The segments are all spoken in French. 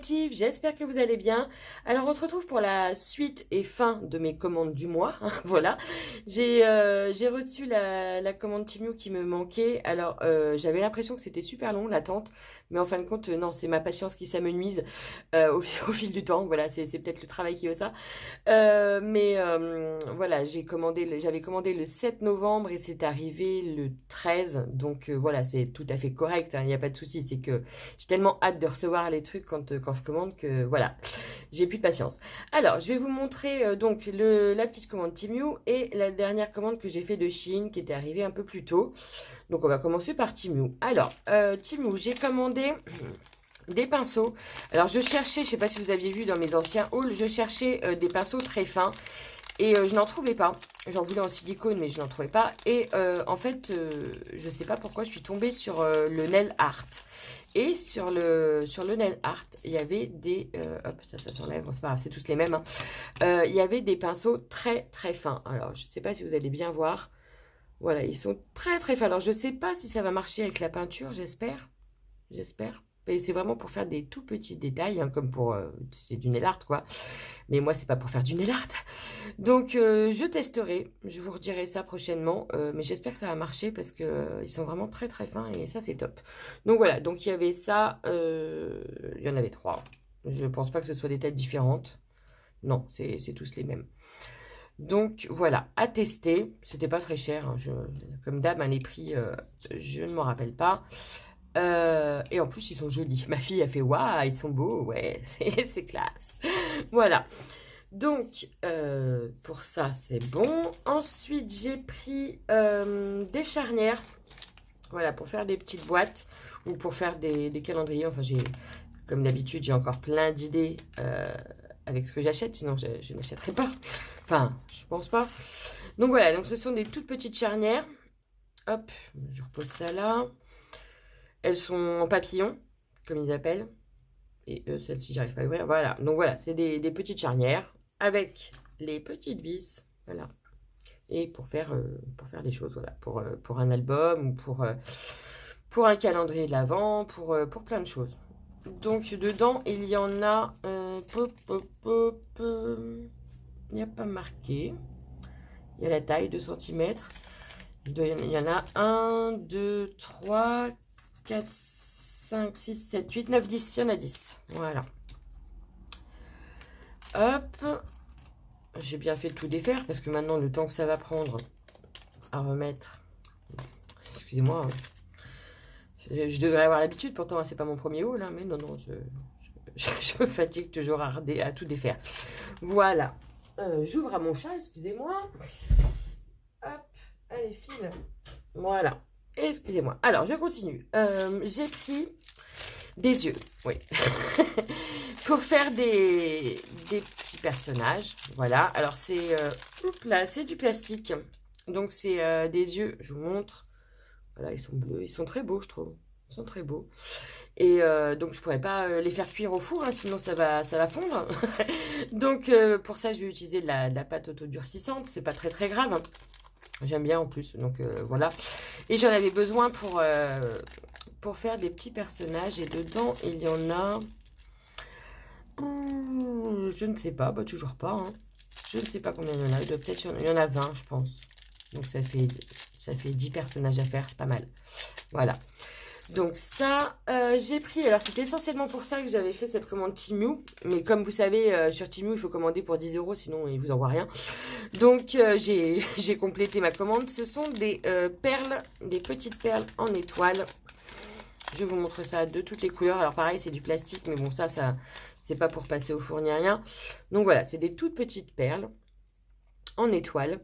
créative, j'espère que vous allez bien. Alors on se retrouve pour la suite et fin de mes commandes du mois, hein, voilà. J'ai reçu la commande Temu qui me manquait. Alors j'avais l'impression que c'était super long l'attente, mais en fin de compte non, c'est ma patience qui s'amenuise au fil du temps, voilà, c'est peut-être le travail qui veut ça. Voilà, j'avais commandé le 7 novembre et c'est arrivé le 13. Donc voilà, c'est tout à fait correct, hein, il n'y a pas de souci. C'est que j'ai tellement hâte de recevoir les trucs quand je commande que voilà, j'ai plus de patience. Alors, je vais vous montrer donc la petite commande Temu et la dernière commande que j'ai fait de Shein qui était arrivée un peu plus tôt. Donc on va commencer par Temu. Alors, Temu, j'ai commandé des pinceaux. Alors je cherchais, je sais pas si vous aviez vu dans mes anciens hauls, je cherchais des pinceaux très fins et je n'en trouvais pas. J'en voulais en silicone mais je n'en trouvais pas. Et en fait, je sais pas pourquoi je suis tombée sur le nail art. Et sur le nail art, il y avait des... hop, ça s'enlève, bon, c'est pas grave, c'est tous les mêmes. Hein. Il y avait des pinceaux très très fins. Alors je sais pas si vous allez bien voir. Voilà, ils sont très très fins. Alors je sais pas si ça va marcher avec la peinture, j'espère. J'espère. Et c'est vraiment pour faire des tout petits détails, hein, comme pour... c'est du nail art, quoi. Mais moi, c'est pas pour faire du nail art. Donc, je testerai. Je vous redirai ça prochainement. Mais j'espère que ça va marcher parce que ils sont vraiment très, très fins. Et ça, c'est top. Donc, voilà. Donc, il y avait ça. Il y en avait 3. Je pense pas que ce soit des têtes différentes. Non, c'est tous les mêmes. Donc, voilà. À tester. C'était pas très cher. Hein. Comme d'hab, hein, les prix, je ne m'en rappelle pas. Et en plus, ils sont jolis. Ma fille a fait waouh, ils sont beaux, ouais, c'est classe. Voilà. Donc, pour ça, c'est bon. Ensuite, j'ai pris des charnières. Voilà, pour faire des petites boîtes ou pour faire des calendriers. Enfin, comme d'habitude, j'ai encore plein d'idées avec ce que j'achète. Sinon, je n'achèterai pas. Enfin, je pense pas. Donc, voilà. Donc, ce sont des toutes petites charnières. Hop, je repose ça là. Elles sont en papillon, comme ils appellent. Et celle-ci, j'arrive pas à l'ouvrir. Voilà. Donc voilà, c'est des petites charnières avec les petites vis. Voilà. Et pour faire des choses, voilà. Pour un album ou pour un calendrier de l'Avent, pour plein de choses. Donc dedans, il y en a... il n'y a pas marqué. Il y a la taille, 2 cm. Il y en a 1, 2, 3, 4, 5, 6, 7, 8, 9, 10. Il y en a 10. Voilà. Hop. J'ai bien fait de tout défaire parce que maintenant, le temps que ça va prendre à remettre... Excusez-moi. Je devrais avoir l'habitude. Pourtant, c'est pas mon premier haul. Hein, mais non, non, je me fatigue toujours à tout défaire. Voilà. J'ouvre à mon chat, excusez-moi. Hop. Allez, file. Voilà. Excusez-moi. Alors, je continue. J'ai pris des yeux, oui. Pour faire des petits personnages. Voilà. Alors, c'est du plastique. Donc, c'est des yeux. Je vous montre. Voilà, ils sont bleus. Ils sont très beaux, je trouve. Ils sont très beaux. Et donc, je pourrais pas les faire cuire au four, hein, sinon ça va fondre. Donc, pour ça, je vais utiliser de la pâte autodurcissante. C'est pas très, très grave. Hein. J'aime bien en plus, donc voilà. Et j'en avais besoin pour faire des petits personnages. Et dedans, il y en a... je ne sais pas, bah toujours pas. Hein. Je ne sais pas combien il y en a. Il y en a 20, je pense. Donc ça fait 10 personnages à faire, c'est pas mal. Voilà. Donc ça, j'ai pris... Alors c'était essentiellement pour ça que j'avais fait cette commande Temu. Mais comme vous savez, sur Temu, il faut commander pour 10 €, sinon il vous envoie rien. Donc j'ai complété ma commande. Ce sont des perles, des petites perles en étoiles. Je vous montre ça de toutes les couleurs. Alors pareil, c'est du plastique, mais bon, ça c'est pas pour passer au four ni rien. Donc voilà, c'est des toutes petites perles en étoiles.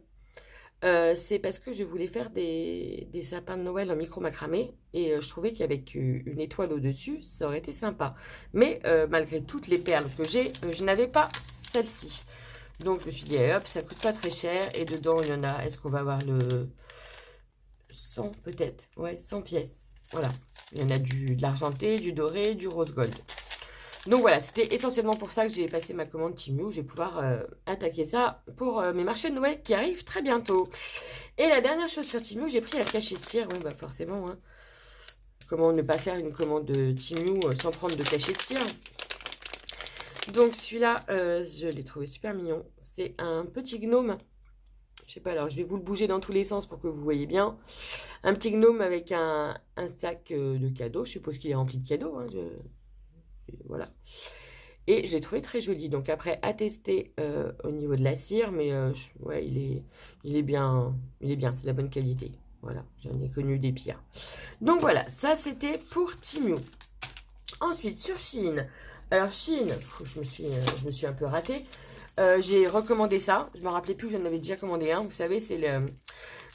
C'est parce que je voulais faire des sapins de Noël en micro macramé et je trouvais qu'avec une étoile au-dessus, ça aurait été sympa. Mais malgré toutes les perles que j'ai, je n'avais pas celle-ci. Donc je me suis dit, allez, hop, ça coûte pas très cher. Et dedans, il y en a, est-ce qu'on va avoir le 100 peut-être? Ouais, 100 pièces. Voilà. Il y en a de l'argenté, du doré, du rose gold. Donc voilà, c'était essentiellement pour ça que j'ai passé ma commande Temu. Je vais pouvoir attaquer ça pour mes marchés de Noël qui arrivent très bientôt. Et la dernière chose sur Temu, j'ai pris un cachet de cire. Oui, bah forcément. Hein. Comment ne pas faire une commande de Temu sans prendre de cachet de cire? Donc celui-là, je l'ai trouvé super mignon. C'est un petit gnome. Je sais pas, alors je vais vous le bouger dans tous les sens pour que vous voyez bien. Un petit gnome avec un sac de cadeaux. Je suppose qu'il est rempli de cadeaux. Hein, voilà. Et je l'ai trouvé très joli. Donc après, à tester au niveau de la cire. Mais ouais, il est bien. Il est bien, c'est de la bonne qualité. Voilà, j'en ai connu des pires. Donc voilà, ça c'était pour Temu. Ensuite, sur Shein. Alors Shein, je me suis un peu ratée. J'ai recommandé ça. Je me rappelais plus que j'en avais déjà commandé un. Vous savez, c'est le...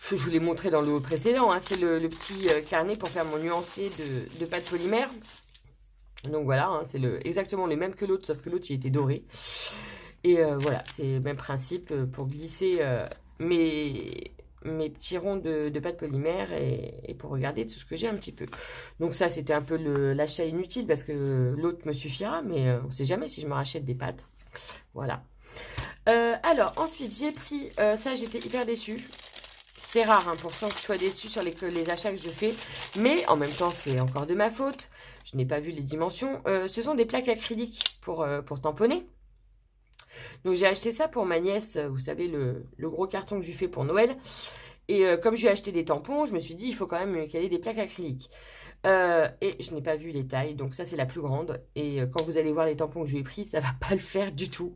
Je vous l'ai montré dans le précédent. Hein, c'est le petit carnet pour faire mon nuancier de pâte polymère. Donc voilà, hein, c'est exactement le même que l'autre, sauf que l'autre, il était doré. Et voilà, c'est le même principe pour glisser mes petits ronds de pâte polymère et pour regarder tout ce que j'ai un petit peu. Donc ça, c'était un peu l'achat inutile parce que l'autre me suffira, mais on ne sait jamais si je me rachète des pâtes. Voilà. Alors, ensuite, j'ai pris... ça, j'étais hyper déçue. C'est rare, hein, pourtant que je sois déçue sur les achats que je fais. Mais en même temps, c'est encore de ma faute. Je n'ai pas vu les dimensions. Ce sont des plaques acryliques pour tamponner. Donc, j'ai acheté ça pour ma nièce. Vous savez, le gros carton que je lui fais pour Noël. Et comme je lui ai acheté des tampons, je me suis dit, il faut quand même qu'elle ait des plaques acryliques. Et je n'ai pas vu les tailles, donc ça c'est la plus grande. Et quand vous allez voir les tampons que je lui ai pris, ça va pas le faire du tout.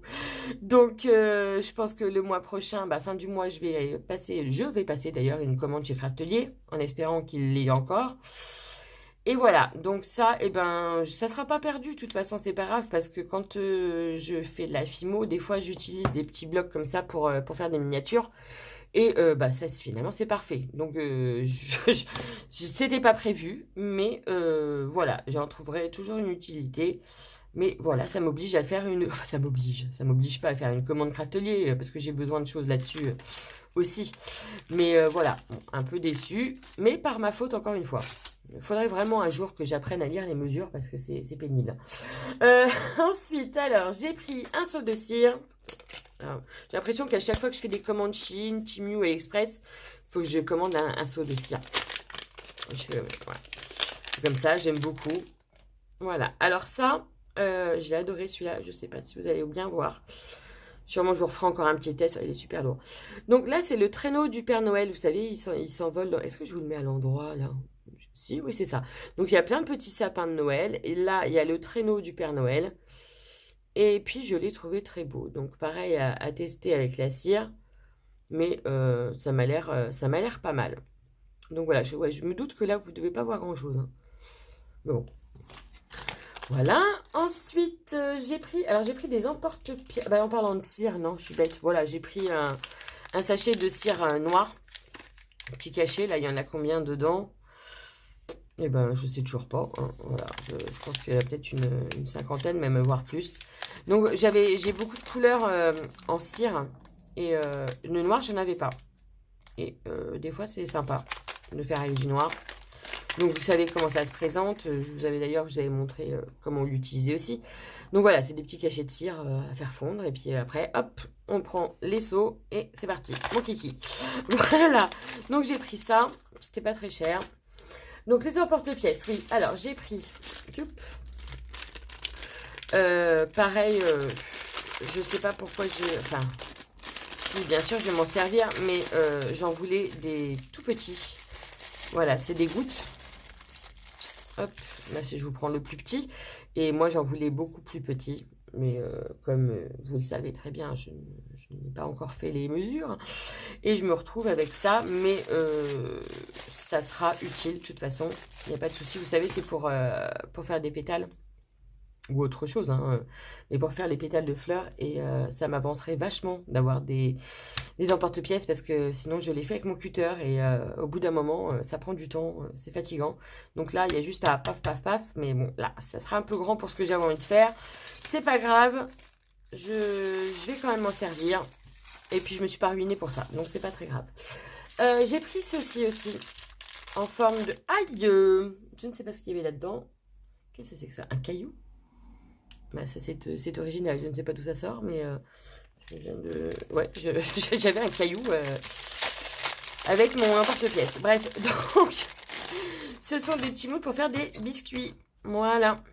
Donc je pense que le mois prochain, fin du mois, je vais passer d'ailleurs une commande chez Craftelier, en espérant qu'il l'ait encore. Et voilà, donc ça, ça sera pas perdu. De toute façon, c'est pas grave parce que quand je fais de la fimo, des fois j'utilise des petits blocs comme ça pour faire des miniatures. Et ça, finalement, c'est parfait. Donc, c'était pas prévu, mais voilà, j'en trouverai toujours une utilité. Mais voilà, ça m'oblige à faire une... Enfin, ça m'oblige pas à faire une commande Craftelier, parce que j'ai besoin de choses là-dessus aussi. Mais voilà, bon, un peu déçu, mais par ma faute encore une fois. Il faudrait vraiment un jour que j'apprenne à lire les mesures, parce que c'est pénible. Ensuite, alors, j'ai pris un seau de cire. J'ai l'impression qu'à chaque fois que je fais des commandes Shein, Temu et Express, il faut que je commande un seau de cire. Voilà. C'est comme ça, j'aime beaucoup. Voilà. Alors ça, je l'ai adoré celui-là. Je ne sais pas si vous allez bien voir. Sûrement, je vous referai encore un petit test. Il est super lourd. Donc là, c'est le traîneau du Père Noël. Vous savez, il s'envole. Est-ce que je vous le mets à l'endroit, là? Si, oui, c'est ça. Donc, il y a plein de petits sapins de Noël. Et là, il y a le traîneau du Père Noël. Et puis, je l'ai trouvé très beau. Donc, pareil à tester avec la cire. Mais ça m'a l'air pas mal. Donc, voilà. Je me doute que là, vous ne devez pas voir grand-chose. Hein. Mais bon. Voilà. Ensuite, j'ai pris des emporte-pièces. En parlant de cire, non, je suis bête. Voilà, j'ai pris un sachet de cire noire. Petit cachet. Là, il y en a combien dedans? Eh ben, je sais toujours pas. Hein. Voilà, je pense qu'il y en a peut-être une cinquantaine, même voire plus. Donc, j'ai beaucoup de couleurs en cire. Et le noir, je n'en avais pas. Et des fois, c'est sympa de faire avec du noir. Donc, vous savez comment ça se présente. Je vous avais montré comment l'utiliser aussi. Donc, voilà, c'est des petits cachets de cire à faire fondre. Et puis après, hop, on prend les seaux et c'est parti. Mon kiki. Voilà. Donc, j'ai pris ça. C'était pas très cher. Donc, les emporte-pièces, oui. Alors, j'ai pris... pareil, je sais pas pourquoi j'ai... Enfin, si, bien sûr, je vais m'en servir, mais j'en voulais des tout petits. Voilà, c'est des gouttes. Hop, là, je vous prends le plus petit. Et moi, j'en voulais beaucoup plus petit. Mais comme vous le savez très bien, je n'ai pas encore fait les mesures. Et je me retrouve avec ça, mais ça sera utile de toute façon. Il n'y a pas de souci. Vous savez, c'est pour faire des pétales ou autre chose. Hein, mais pour faire les pétales de fleurs. Et ça m'avancerait vachement d'avoir des emporte-pièces parce que sinon, je les fais avec mon cutter. Et au bout d'un moment, ça prend du temps. C'est fatigant. Donc là, il y a juste à paf, paf, paf. Mais bon, là, ça sera un peu grand pour ce que j'avais envie de faire. C'est pas grave. Je vais quand même m'en servir. Et puis, je me suis pas ruinée pour ça. Donc, c'est pas très grave. J'ai pris ceci aussi. En forme de... Aïe! Je ne sais pas ce qu'il y avait là-dedans. Qu'est-ce que c'est que ça? Un caillou? Ça, c'est original. Je ne sais pas d'où ça sort, mais... je viens de... Ouais, j'avais un caillou avec mon emporte-pièce. Bref, donc... ce sont des petits mots pour faire des biscuits. Voilà.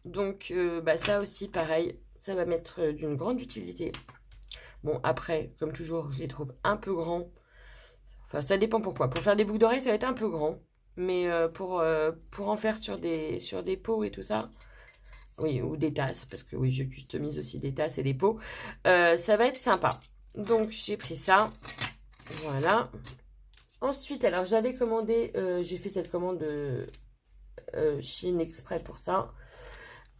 Donc, bah, ça aussi, pareil, ça va m'être d'une grande utilité. Bon, après, comme toujours, je les trouve un peu grands. Enfin, ça dépend pourquoi. Pour faire des boucles d'oreilles, ça va être un peu grand. Mais pour en faire sur des pots et tout ça, oui, ou des tasses, parce que oui, je customise aussi des tasses et des pots, ça va être sympa. Donc, j'ai pris ça. Voilà. Ensuite, alors, j'avais commandé, j'ai fait cette commande Chine exprès pour ça.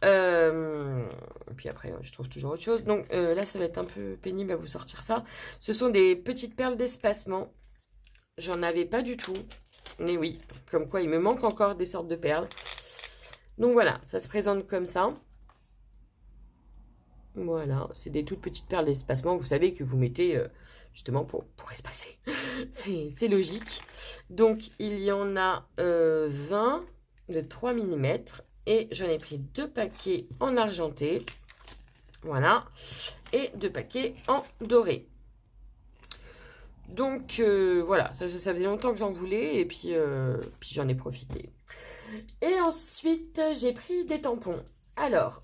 Et puis après, je trouve toujours autre chose. Donc là, ça va être un peu pénible à vous sortir ça. Ce sont des petites perles d'espacement. J'en avais pas du tout. Mais oui, comme quoi il me manque encore des sortes de perles. Donc voilà, ça se présente comme ça. Voilà, c'est des toutes petites perles d'espacement, vous savez, que vous mettez justement pour espacer. C'est logique. Donc il y en a 20 de 3 mm. Et j'en ai pris 2 paquets en argenté. Voilà. Et 2 paquets en doré. Donc voilà, ça faisait longtemps que j'en voulais et puis j'en ai profité. Et ensuite, j'ai pris des tampons. Alors,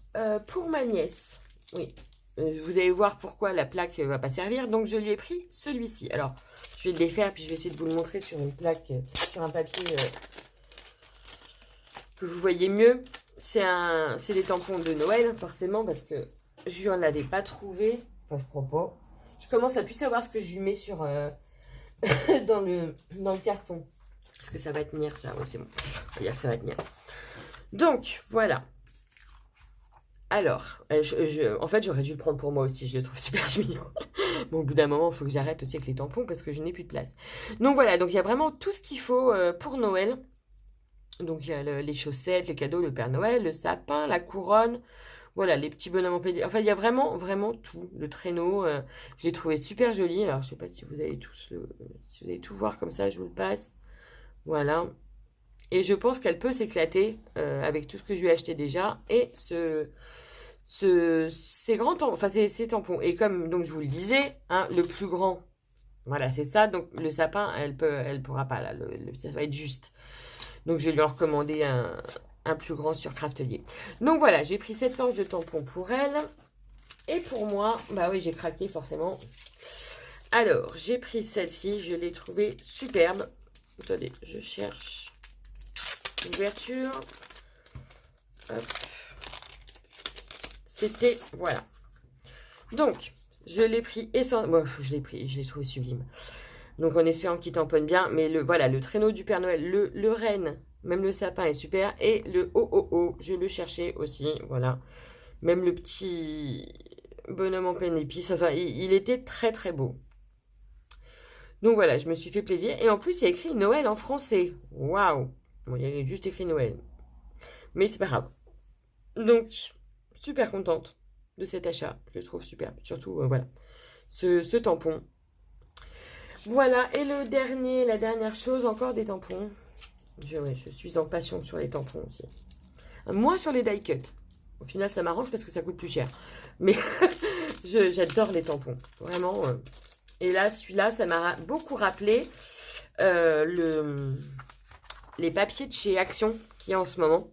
pour ma nièce, oui, vous allez voir pourquoi la plaque ne va pas servir. Donc, je lui ai pris celui-ci. Alors, je vais le défaire puis je vais essayer de vous le montrer sur une plaque, sur un papier que vous voyez mieux. C'est des tampons de Noël, forcément, parce que je n'en avais pas trouvé. Enfin, je crois pas. Je commence à plus savoir ce que je lui mets sur dans le carton. Est-ce que ça va tenir, ça? Oui, c'est bon. On va dire que ça va tenir. Donc, voilà. Alors, en fait, j'aurais dû le prendre pour moi aussi. Je le trouve super mignon. Bon, au bout d'un moment, il faut que j'arrête aussi avec les tampons parce que je n'ai plus de place. Donc, voilà. Donc, il y a vraiment tout ce qu'il faut pour Noël. Donc, il y a les chaussettes, les cadeaux, le Père Noël, le sapin, la couronne. Voilà, les petits bonhommes en pédicure. Enfin, il y a vraiment, vraiment tout. Le traîneau, je l'ai trouvé super joli. Alors, je ne sais pas si vous allez si vous allez tout voir comme ça, je vous le passe. Voilà. Et je pense qu'elle peut s'éclater avec tout ce que je lui ai acheté déjà. Et ces grands tampons, enfin ces tampons. Et comme donc je vous le disais, hein, le plus grand, voilà, c'est ça. Donc le sapin, elle pourra pas là. Ça va être juste. Donc je vais lui en recommander un plus grand sur Craftelier. Donc voilà, j'ai pris cette planche de tampons pour elle. Et pour moi, bah oui, j'ai craqué forcément. Alors, j'ai pris celle-ci, je l'ai trouvée superbe. Attendez, je cherche l'ouverture. C'était, voilà. Donc, je l'ai pris essentiellement. Bon, je l'ai trouvé sublime. Donc, en espérant qu'il tamponne bien. Mais voilà, le traîneau du Père Noël, le renne, même le sapin est super. Et le oh, je le cherchais aussi, voilà. Même le petit bonhomme en pleine épice, enfin, il était très très beau. Donc voilà, je me suis fait plaisir. Et en plus, il y a écrit Noël en français. Waouh! Bon, il y a juste écrit Noël. Mais c'est pas grave. Donc, super contente de cet achat. Je le trouve super. Surtout, voilà, ce tampon. Voilà, et la dernière chose, encore des tampons. Je suis en passion sur les tampons aussi. Moins sur les die cut. Au final, ça m'arrange parce que ça coûte plus cher. Mais j'adore les tampons. Vraiment. Et là, celui-là, ça m'a beaucoup rappelé les papiers de chez Action qu'il y a en ce moment.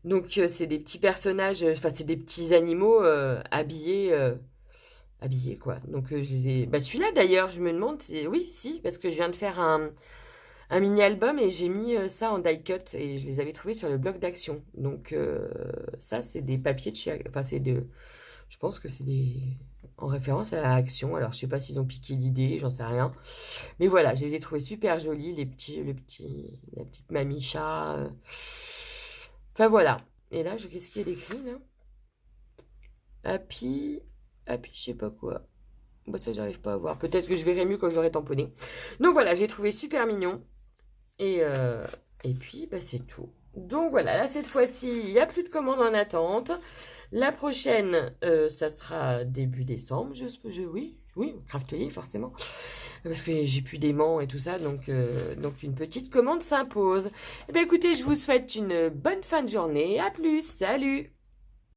Donc, c'est des petits personnages, enfin, c'est des petits animaux habillés, quoi. Donc, je les ai... Bah, celui-là, d'ailleurs, je me demande... Oui, si, parce que je viens de faire un mini-album et j'ai mis ça en die-cut et je les avais trouvés sur le blog d'Action. Donc, ça, c'est des papiers de chez... Enfin, je pense que c'est des... en référence à Action. Alors, je sais pas s'ils ont piqué l'idée, j'en sais rien. Mais voilà, je les ai trouvés super jolis, la petite mamie chat. Enfin, voilà. Et là, qu'est-ce qu'il y a d'écrit, là? Happy, je sais pas quoi. Bah, ça, j'arrive pas à voir. Peut-être que je verrai mieux quand je l'aurai tamponné. Donc, voilà, j'ai trouvé super mignon. Et puis, bah, c'est tout. Donc, voilà, là, cette fois-ci, il n'y a plus de commandes en attente. La prochaine, ça sera début décembre. Oui, Craftelier, forcément. Parce que j'ai plus d'aimants et tout ça. Donc une petite commande s'impose. Eh bien, écoutez, je vous souhaite une bonne fin de journée. À plus. Salut!